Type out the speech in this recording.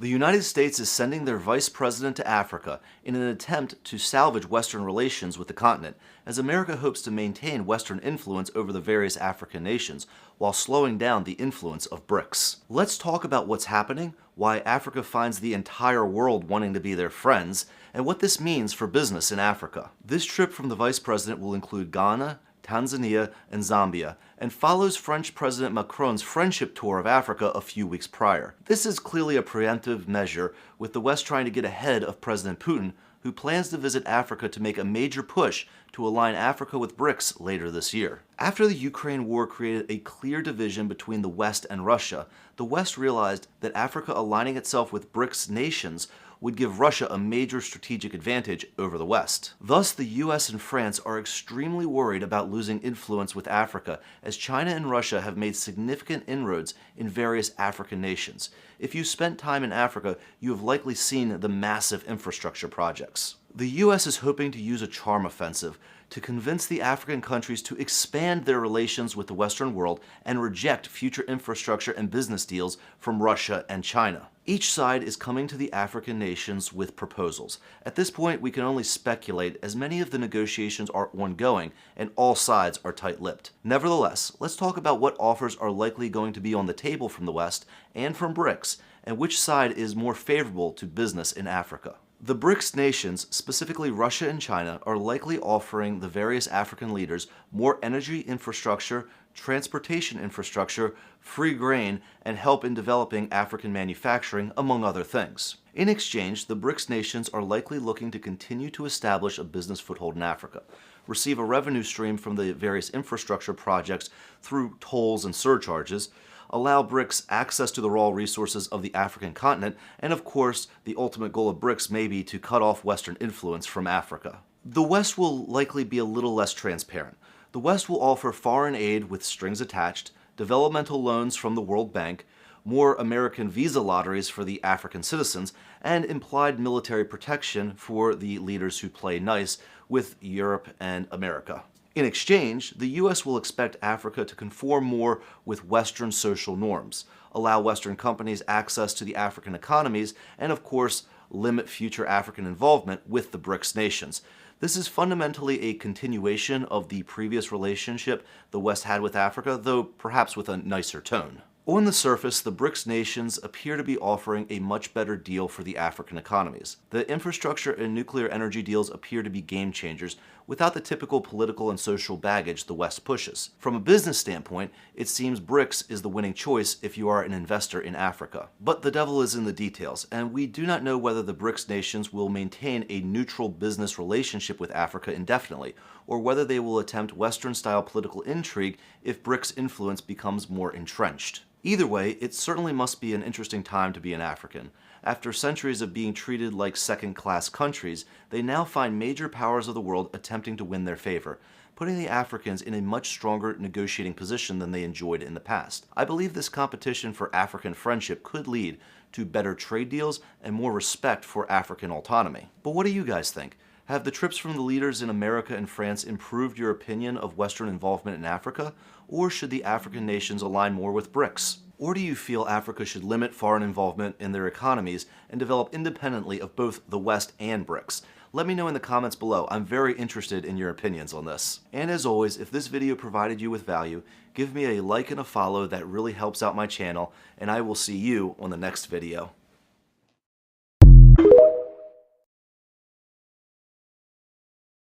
The United States is sending their vice president to Africa in an attempt to salvage Western relations with the continent, as America hopes to maintain Western influence over the various African nations while slowing down the influence of BRICS. Let's talk about what's happening, why Africa finds the entire world wanting to be their friends, and what this means for business in Africa. This trip from the vice president will include Ghana, Tanzania, and Zambia, and follows French President Macron's friendship tour of Africa a few weeks prior. This is clearly a preemptive measure, with the West trying to get ahead of President Putin, who plans to visit Africa to make a major push to align Africa with BRICS later this year. After the Ukraine war created a clear division between the West and Russia, the West realized that Africa aligning itself with BRICS nations would give Russia a major strategic advantage over the West. Thus, the US and France are extremely worried about losing influence with Africa, as China and Russia have made significant inroads in various African nations. If you spent time in Africa, you have likely seen the massive infrastructure projects. The US is hoping to use a charm offensive to convince the African countries to expand their relations with the Western world and reject future infrastructure and business deals from Russia and China. Each side is coming to the African nations with proposals. At this point, we can only speculate, as many of the negotiations are ongoing and all sides are tight-lipped. Nevertheless, let's talk about what offers are likely going to be on the table from the West and from BRICS, and which side is more favorable to business in Africa. The BRICS nations, specifically Russia and China, are likely offering the various African leaders more energy infrastructure, transportation infrastructure, free grain, and help in developing African manufacturing, among other things. In exchange, the BRICS nations are likely looking to continue to establish a business foothold in Africa, receive a revenue stream from the various infrastructure projects through tolls and surcharges, allow BRICS access to the raw resources of the African continent, and of course, the ultimate goal of BRICS may be to cut off Western influence from Africa. The West will likely be a little less transparent. The West will offer foreign aid with strings attached, developmental loans from the World Bank, more American visa lotteries for the African citizens, and implied military protection for the leaders who play nice with Europe and America. In exchange, the US will expect Africa to conform more with Western social norms, allow Western companies access to the African economies, and of course, limit future African involvement with the BRICS nations. This is fundamentally a continuation of the previous relationship the West had with Africa, though perhaps with a nicer tone. On the surface, the BRICS nations appear to be offering a much better deal for the African economies. The infrastructure and nuclear energy deals appear to be game changers without the typical political and social baggage the West pushes. From a business standpoint, it seems BRICS is the winning choice if you are an investor in Africa. But the devil is in the details, and we do not know whether the BRICS nations will maintain a neutral business relationship with Africa indefinitely, or whether they will attempt Western-style political intrigue if BRICS influence becomes more entrenched. Either way, it certainly must be an interesting time to be an African. After centuries of being treated like second-class countries, they now find major powers of the world attempting to win their favor, putting the Africans in a much stronger negotiating position than they enjoyed in the past. I believe this competition for African friendship could lead to better trade deals and more respect for African autonomy. But what do you guys think? Have the trips from the leaders in America and France improved your opinion of Western involvement in Africa, or should the African nations align more with BRICS? Or do you feel Africa should limit foreign involvement in their economies and develop independently of both the West and BRICS? Let me know in the comments below. I'm very interested in your opinions on this. And as always, if this video provided you with value, give me a like and a follow. That really helps out my channel, and I will see you on the next video.